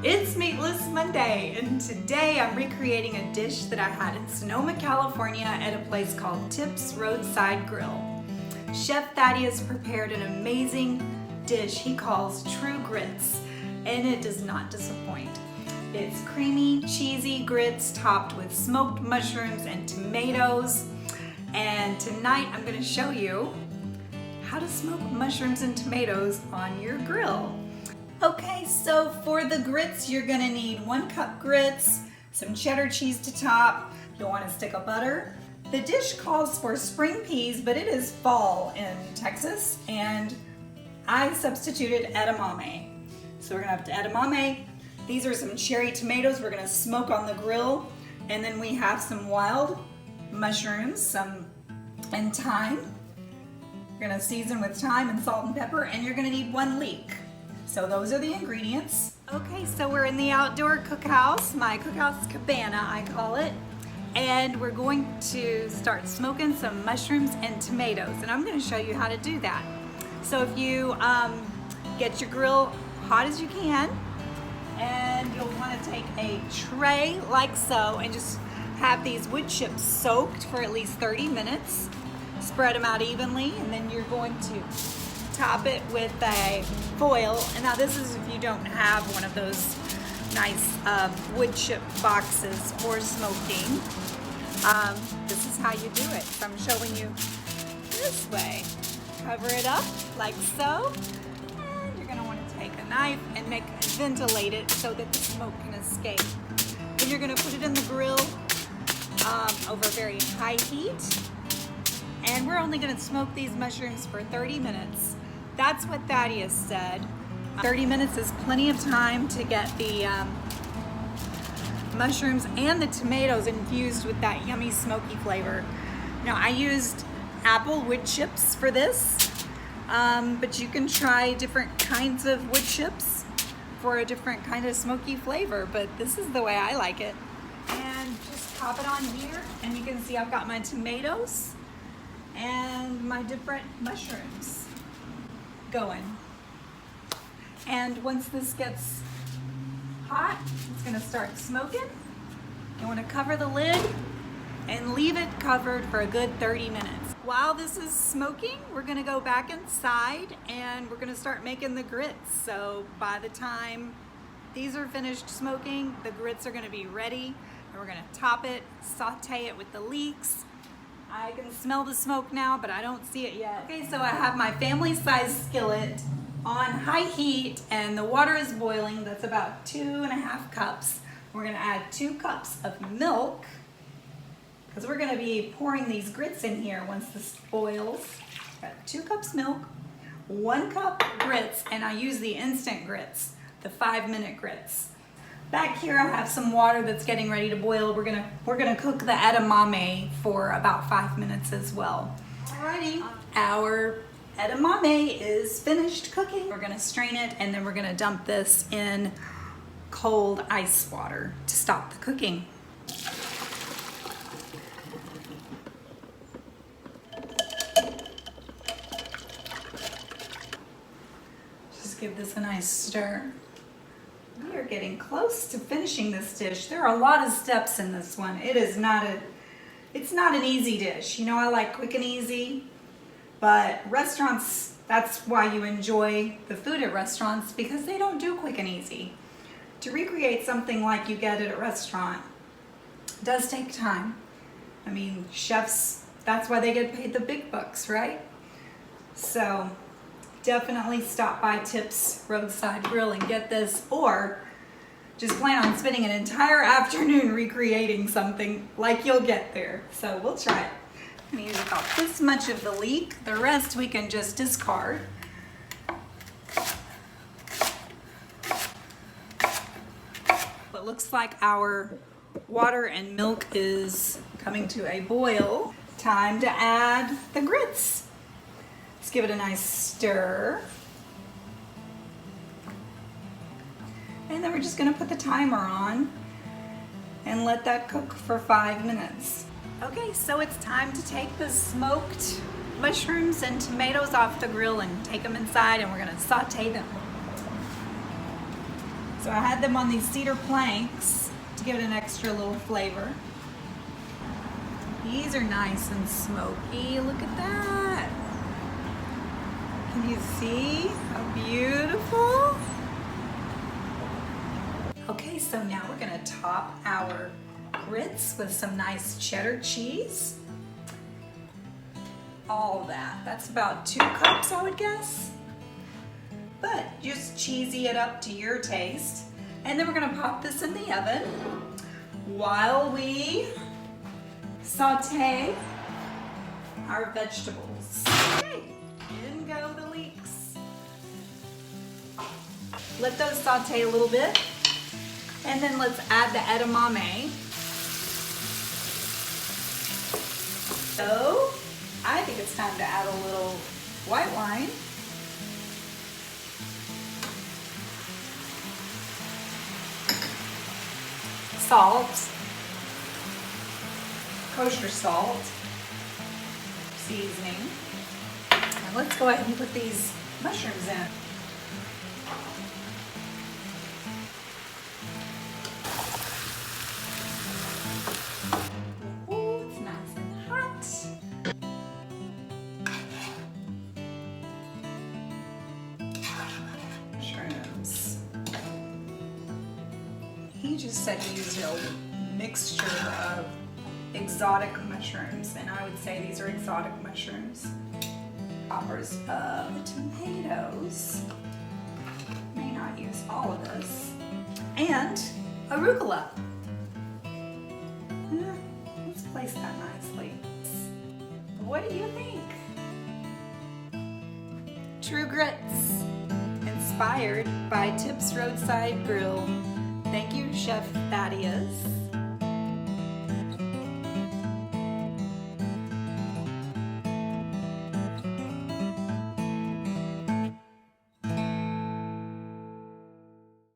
It's Meatless Monday, and today I'm recreating a dish that I had in Sonoma, California at a place called Tip's Roadside Grill. Chef Thaddeus prepared an amazing dish he calls true grits, and it does not disappoint. It's creamy, cheesy grits topped with smoked mushrooms and tomatoes, and tonight I'm going to show you how to smoke mushrooms and tomatoes on your grill. Okay, so for the grits, you're gonna need 1 cup grits, some cheddar cheese to top. You'll want a stick of butter. The dish calls for spring peas, but it is fall in Texas, and I substituted edamame. So we're gonna have edamame. These are some cherry tomatoes we're gonna smoke on the grill, and then we have some wild mushrooms, and thyme. You're gonna season with thyme and salt and pepper, and you're gonna need 1 leek. So those are the ingredients. Okay, so we're in the outdoor cookhouse, my cookhouse cabana I call it, and we're going to start smoking some mushrooms and tomatoes, and I'm going to show you how to do that. So if you get your grill hot as you can, and you'll want to take a tray like so and just have these wood chips soaked for at least 30 minutes. Spread them out evenly, and then you're going to top it with a foil. And now this is if you don't have one of those nice wood chip boxes for smoking. This is how you do it. So I'm showing you this way. Cover it up like so. And you're going to want to take a knife and ventilate it so that the smoke can escape. Then you're going to put it in the grill over very high heat. And we're only going to smoke these mushrooms for 30 minutes. That's what Thaddeus said. 30 minutes is plenty of time to get the mushrooms and the tomatoes infused with that yummy smoky flavor. Now I used apple wood chips for this, but you can try different kinds of wood chips for a different kind of smoky flavor, but this is the way I like it. And just pop it on here, and you can see I've got my tomatoes and my different mushrooms going. And once this gets hot, it's going to start smoking. You want to cover the lid and leave it covered for a good 30 minutes. While this is smoking, we're going to go back inside and we're going to start making the grits. So by the time these are finished smoking, the grits are going to be ready, and we're going to top it, saute it with the leeks. I can smell the smoke now, but I don't see it yet. Okay, so I have my family-sized skillet on high heat, and the water is boiling. That's about 2.5 cups. We're gonna add 2 cups of milk, because we're gonna be pouring these grits in here once this boils. Got 2 cups milk, 1 cup grits, and I use the instant grits, the 5-minute grits. Back here I have some water that's getting ready to boil. We're gonna cook the edamame for about 5 minutes as well. Alrighty, our edamame is finished cooking. We're gonna strain it, and then we're gonna dump this in cold ice water to stop the cooking. Just give this a nice stir. We are getting close to finishing this dish. There are a lot of steps in this one. It's not an easy dish. You know, I like quick and easy, but restaurants, that's why you enjoy the food at restaurants, because they don't do quick and easy. To recreate something like you get at a restaurant does take time. I mean, chefs, that's why they get paid the big bucks, right? So definitely stop by Tip's Roadside Grill and get this, or just plan on spending an entire afternoon recreating something like you'll get there. So we'll try it. I'm gonna use about this much of the leek. The rest we can just discard. It looks like our water and milk is coming to a boil. Time to add the grits. Let's give it a nice stir. And then we're just gonna put the timer on and let that cook for 5 minutes. Okay, so it's time to take the smoked mushrooms and tomatoes off the grill and take them inside, and we're gonna saute them. So I had them on these cedar planks to give it an extra little flavor. These are nice and smoky. Look at that. Can you see how beautiful? Okay, so now we're gonna top our grits with some nice cheddar cheese. All that. That's about 2 cups, I would guess. But just cheesy it up to your taste. And then we're gonna pop this in the oven while we saute our vegetables. Okay, in go the leeks. Let those saute a little bit. And then let's add the edamame. So, I think it's time to add a little white wine. Salt, kosher salt, seasoning. And let's go ahead and put these mushrooms in. Ooh, it's nice and hot. Mushrooms. He just said he used a mixture of exotic mushrooms, and I would say these are exotic mushrooms. Poppers of tomatoes. May not use all of this. And arugula. Let's place that nicely. What do you think? True Grits, inspired by Tips Roadside Grill. Thank you, Chef Thaddeus.